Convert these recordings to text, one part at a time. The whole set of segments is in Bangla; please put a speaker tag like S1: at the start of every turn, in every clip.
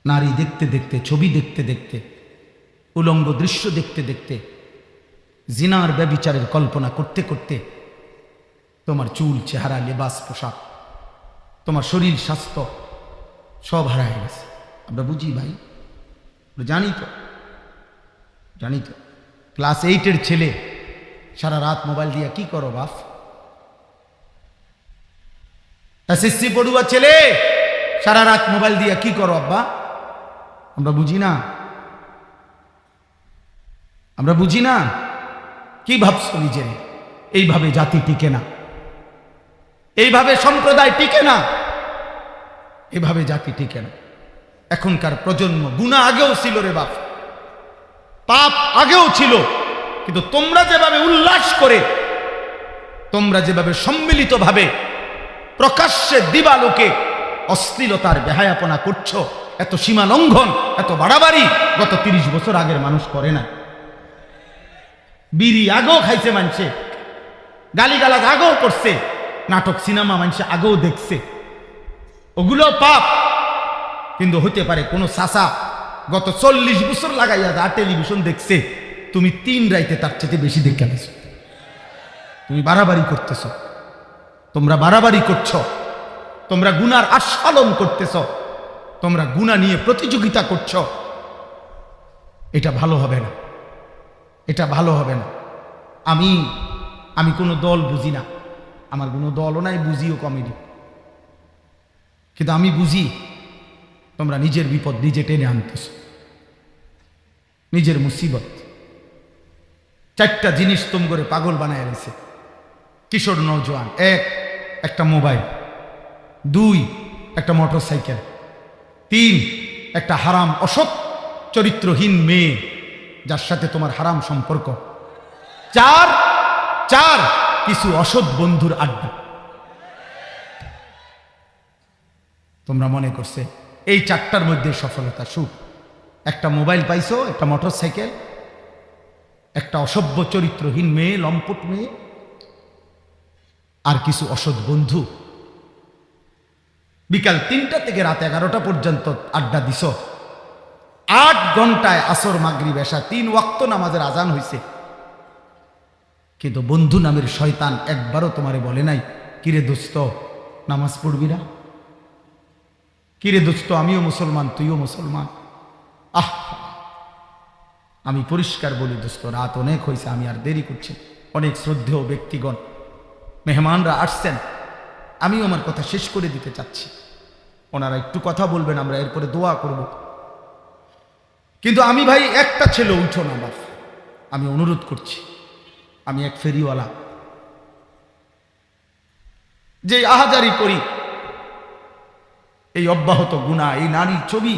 S1: নারী দেখতে দেখতে, ছবি দেখতে দেখতে, উলঙ্গ দৃশ্য দেখতে দেখতে, জিনার ব্যভিচারের কল্পনা করতে করতে তোমার চুল, চেহারা, লেবাস, পোশাক, তোমার শরীর, স্বাস্থ্য সব হারায় গেছে। আমরা বুঝি ভাই, জানি তো ক্লাস 8-এর ছেলে সারা রাত মোবাইল দিয়া কি করো বাপ? এসএসসি পড়ুয়া ছেলে সারা রাত মোবাইল দিয়া কি করো আব্বা? আমরা বুঝি না। কি ভাবছো নিজের? এইভাবে জাতি টিকে না, এইভাবে সম্প্রদায় টিকে না, এভাবে জাতি টিকে না। এখনকার প্রজন্ম, গুনাহ আগেও ছিল রে বাপ, পাপ আগেও ছিল, কিন্তু তোমরা যেভাবে উল্লাস করে, তোমরা যেভাবে সম্মিলিতভাবে প্রকাশ্যে দিবালোকে অশ্লীলতার বেহায়াপনা করছো, এত সীমা লঙ্ঘন, এত বাড়াবাড়ি গত 30 বছর আগের মানুষ করে না। বিড়ি আগেও খাইছে মানুষে, গালিগালাজ আগেও করছে, নাটক সিনেমা মানুষে আগেও দেখছে, ওগুলো পাপ। কিন্তু হতে পারে কোনো চাচা গত 40 বছর লাগাইয়া যা টেলিভিশন দেখছে, তুমি 3 রাইতে তার চেয়ে বেশি দেখে গেছো। তুমি বাড়াবাড়ি করতেছ, তোমরা বাড়াবাড়ি করছ, তোমরা গুনার আস্ফালন করতেছ, তোমরা গুনাহ নিয়ে প্রতিযোগিতা করছ। এটা ভালো হবে না, এটা ভালো হবে না। আমি কোনো দল বুঝি না, আমার কোনো দলও নাই, বুঝিও কমেডি, কিন্তু আমি বুঝি তোমরা নিজের বিপদ নিজে টেনে আনতেছ, নিজের মুসিবত। 4টা জিনিস তুম করে পাগল বানায় রয়েছে কিশোর নওজোয়ান। একটা মোবাইল, 2 একটা মোটরসাইকেল, 3 একটা হারাম অসৎ চরিত্রহীন মেয়ে যার সাথে তোমার হারাম সম্পর্ক, 4 কিছু অসৎ বন্ধুর আড্ডা। তোমরা মনে করছে এই 4টার মধ্যে সফলতা, সুখ? একটা মোবাইল পাইছো, একটা মোটরসাইকেল, একটা অসভ্য চরিত্রহীন মেয়ে, লম্পট মেয়ে, আর কিছু অসৎ বন্ধু। বিকাল 3টা থেকে রাত 11টা পর্যন্ত আড্ডা দিছ। 8 ঘন্টায় আসর, মাগরিব, এশা 3 ওয়াক্ত নামাজের আজান হইছে, কিন্তু বন্ধু নামের শয়তান একবারও তোমারে বলে নাই কিরে দোস্ত নামাজ পড়বি না? কিরে দোস্ত আমিও মুসলমান, তুইও মুসলমান। আমি পরিষ্কার বলি দোস্ত, রাত অনেক হয়েছে, আমি আর দেরি করছি। অনেক শ্রদ্ধেয় ব্যক্তিগণ, মেহমানরা আসছেন, আমিও আমার কথা শেষ করে দিতে চাচ্ছি। ওনারা একটু কথা বলবেন, আমরা এরপরে দোয়া করব। কিন্তু আমি ভাই একটা ছেলে উঠো না বাপ, আমি অনুরোধ করছি। আমি এক ফেরিওয়ালা, যে আহাজারি করি, এই অব্যাহত গুনাহ, এই নারীর ছবি,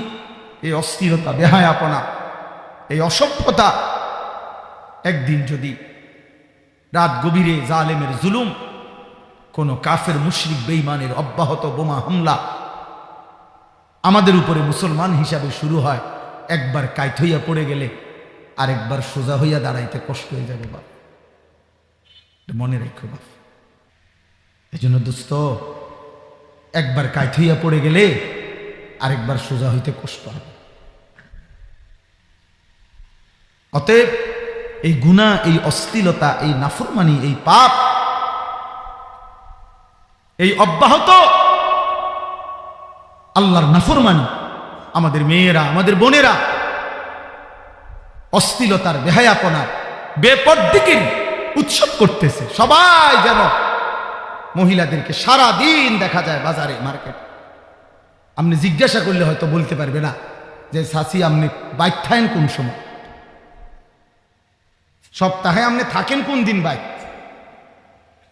S1: এই অস্থিরতা, বেহায়াপনা, এই অসভ্যতা, একদিন যদি রাত গভীরে জালেমের জুলুম, কোন কাফের মুশরিক বেঈমানের অব্যাহত বোমা হামলা আমাদের উপরে মুসলমান হিসাবে শুরু হয়, একবার কাইত হইয়া পড়ে গেলে আরেকবার সোজা হইয়া দাঁড়াইতে কষ্ট হয়ে যাবে বাপ, মনে রেখো বাপ। এই জন্য দোস্ত, একবার কাইত হইয়া পড়ে গেলে আরেকবার সোজা হইতে কষ্ট হবে। অতএব এই গুনাহ, এই অশ্লীলতা, এই নাফরমানি, এই পাপ, এই অব্যাহত আল্লাহর নাফরমানি, আমাদের মেয়েরা, আমাদের বোনেরা অশ্লীলতার, বেহায়াপনার, বেপরদিকির উৎসব করতেছে। সবাই যেন মহিলাদেরকে সারা দিন দেখা যায় বাজারে, মার্কেট। আপনি জিজ্ঞাসা করলে হয়তো বলতে পারবে না যে সাসি আপনি বাইক থাকেন কোন সময়, সপ্তাহে আপনি থাকেন কোন দিন বাইক?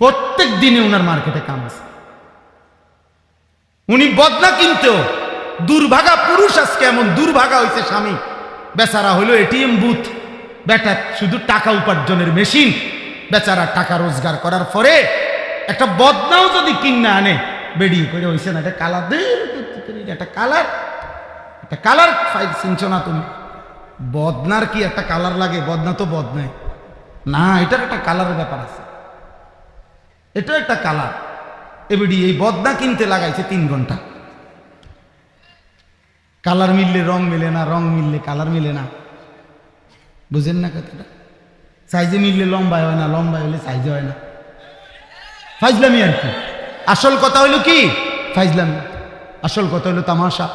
S1: প্রত্যেক দিনে ওনার মার্কেটে কাম আছে। উনি বদনা কিনতেও দুর্ভাগা পুরুষ, আজকে এমন দুর্ভাগা হয়েছে স্বামী, বেচারা হইলো এটিএম বুথ, বেটা শুধু টাকা উপার্জনের মেশিন। বেচারা টাকা রোজগার করার পরে একটা বদনাও যদি কিনে আনে, বেরিয়ে করে হয়েছে না, এটা কালার, একটা কালার ফাইল চিনছো না তুমি? বদনার কি একটা কালার লাগে? বদনা তো বদনাই না, এটার একটা কালারের ব্যাপার আছে, এটা একটা কালার। এবারে এই বদনা কিনতে লাগাইছে 3 ঘন্টা। কালার মিললে রং মিলে না, রং মিললে কালার মিলে না। বুঝেন না কথাটা? সাইজে মিললে লম্বায় হয় না, লম্বায় হলে সাইজে হয় না। ফাইজলামি আর কি। আসল কথা হইল কি? ফাইজলামি। আসল কথা হইল তামাশা।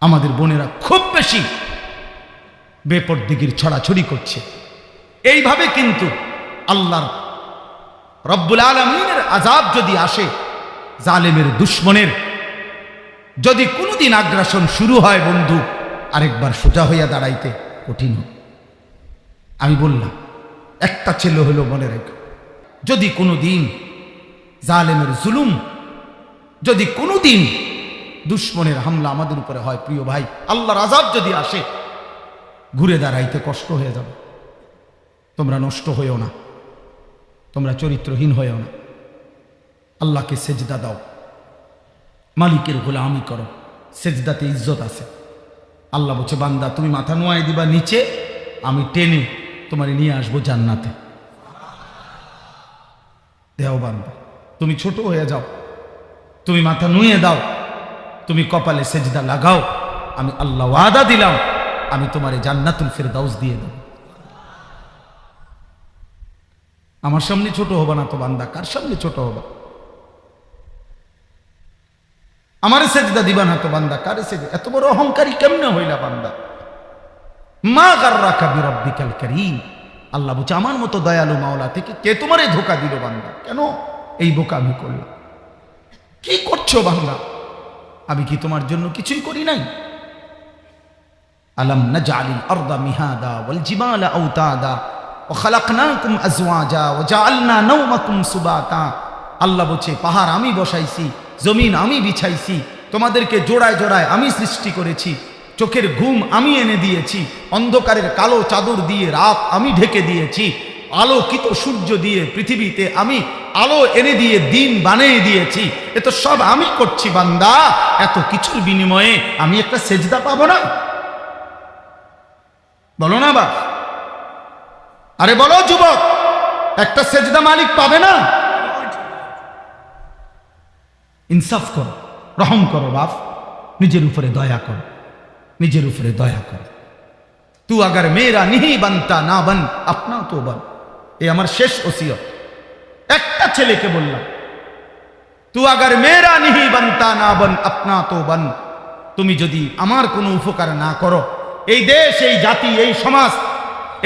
S1: আমাদের বোনেরা খুব বেশি বেপরদিগির ছড়াছড়ি করছে। এইভাবে কিন্তু আল্লাহর রব্বুল আলামিনের আযাব যদি আসে, জালেমের দুশমনের যদি কোনোদিন আগ্রাসন শুরু হয় বন্ধু, আরেকবার সোজা হইয়া দাঁড়াইতে কঠিন। আমি বললাম একটা ছেলে হলো, মনে রেখো, যদি কোনোদিন জালেমের জুলুম, যদি কোনোদিন দুশমনের হামলা আমাদের উপরে হয়, প্রিয় ভাই, আল্লাহর আযাব যদি আসে, ঘুরে দাঁড়াইতে কষ্ট হয়ে যাবে। তোমরা নষ্ট হয়েও না, তোমরা চরিত্রহীন হয়েও না। আল্লাহকে সেজদা দাও, মালিকের গোলামি করো। সেজদাতে ইজ্জত আছে। আল্লাহ বলছে, বান্দা তুমি মাথা নোয়াই দিবা নিচে, আমি টেনে তোমার নিয়ে আসবো জান্নাতে। দেও বান্দা, তুমি ছোট হয়ে যাও, তুমি মাথা নুয়ে দাও, তুমি কপালে সেজদা লাগাও, আমি আল্লাহ ওয়াদা দিলাম, আমি তোমারে জান্নাতুল ফিরদাউস দিয়ে দেব। আমার সামনে ছোট হবা না তো বান্দা, কার সামনে ছোট হবা? আমারে সেজদা দিবা না তো বান্দা, কারে সেজদা? এত বড় অহংকারী কেমনে হইলা বান্দা? মা গাররাকা বিরাব্বিকাল কারীম। আল্লাহ বলছে, আমার মতো দয়ালু মাওলা থেকে কে তোমারে ধোঁকা দিল বান্দা? কেন এই বোকামি করলাম? কি করছো বান্দা? আমি কি তোমার জন্য কিছুই করি নাই? আলাম নাজআলিল আরদা মিহাদা ওয়াল জিবালা আওতাদা ওয়া খালাকনাকুম আজওয়াজা ওয়া জাআলনা নাওমাকুম সুবাতা। আল্লাহ বলছে, পাহাড় আমি বসাইছি, জমিন আমি বিছাইছি, তোমাদেরকে জোড়ায় জোড়ায় আমি সৃষ্টি করেছি, চোখের ঘুম আমি এনে দিয়েছি, অন্ধকারের কালো চাদর দিয়ে রাত আমি ঢেকে দিয়েছি, আলোকিত সূর্য দিয়ে পৃথিবীতে আমি আলো এনে দিয়ে দিন বানিয়ে দিয়েছি। এ তো সব আমি করছি বান্দা, এত কিছুর বিনিময়ে আমি একটা সেজদা পাবো না? বলো না বাপ, আরে বলো যুবক, একটা সেজদা মালিক পাবে না? ইনসাফ করো, রহম করো বাপ, নিজের উপরে দয়া করো, নিজের উপরে দয়া করো। তু আগার মেরা নিহি বানতা না বন আপনা তো বন। এই আমার শেষ ওসিয়ত। একটা ছেলেকে বললাম, তু আগার মেরা নিহি বানতা না বন আপনা তো বন। তুমি যদি আমার কোনো উপকার না করো, এই দেশ, এই জাতি, এই সমাজ,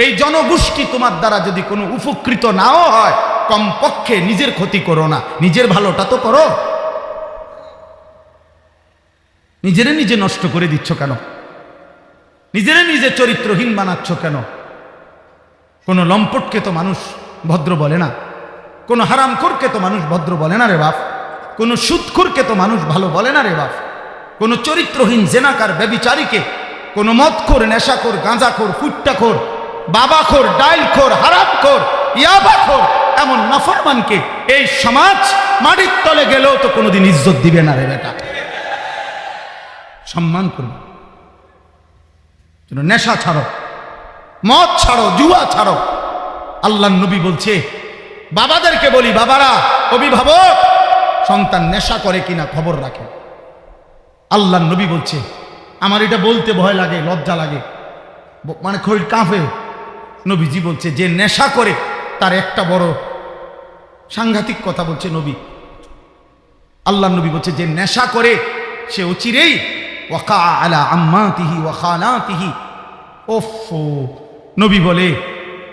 S1: এই জনগোষ্ঠী তোমার দ্বারা যদি কোনো উপকৃত নাও হয়, কমপক্ষে নিজের ক্ষতি করো না, নিজের ভালোটা তো করো। নিজেরে নিজে নষ্ট করে দিচ্ছ কেন? নিজেরে নিজে চরিত্রহীন বানাচ্ছ কেন? কোনো লম্পটকে তো মানুষ ভদ্র বলে না, কোনো হারামখোরকে তো মানুষ ভদ্র বলে না রে বাপ, কোনো সুদখোরকে তো মানুষ ভালো বলে না রে বাপ, কোনো চরিত্রহীন জেনাকার ব্যভিচারীকে, কোনো মদখোর, নেশাখোর, গাঁজাখোর, ফুট্টাখোর, বাবাখোর, ডাইলখোর, হারামখোর, ইয়াবাখোর, এমন নাফরমানকে এই সমাজ মাটির তলে গেলেও তো কোনোদিন ইজ্জত দিবে না রে বেটা, সম্মান করবে। নেশা ছাড়ো, মদ ছাড়ো, জুয়া ছাড়ো। আল্লাহর নবী বলছে, বাবাদেরকে বলি, বাবারা, অভিভাবক, সন্তান নেশা করে কিনা খবর রাখে। আল্লাহর নবী বলছে, আমার এটা বলতে ভয় লাগে, লজ্জা লাগে, মানে খৈল কাঁপে। নবীজি বলছে, যে নেশা করে তার একটা বড় সাংঘাতিক কথা বলছে নবী। আল্লাহর নবী বলছে, যে নেশা করে সে অচিরেই ওয়াকা আলা আম্মাতিহি ওয়া খালাতিহি। ওফ, নবী বলে,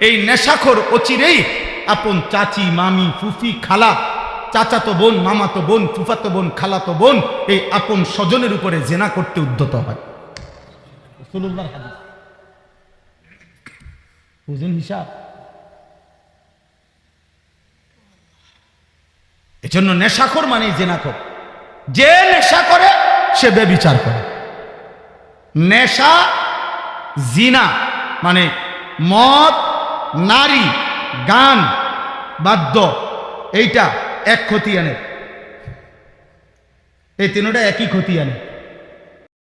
S1: এই নেশাখোর অচিরেই আপন চাচি, মামি, ফুফি, খালা, চাচাতো বোন, মামাতো বোন, ফুফাতো বোন, খালাতো বোন, এই আপন স্বজনের উপরে জেনা করতে উদ্যত হয়। রাসূলুল্লাহর হাদিস, বুঝেন হিসাব? এজন্য নেশাখোর মানে জেনাখোর। যে নেশা করে সে ব্যভিচার করে। নেশা, জিনা মানে মদ, নারী, গান, বাদ্য, এইটা এক ক্ষতি আনে, এই তিনটা একই ক্ষতি আনে।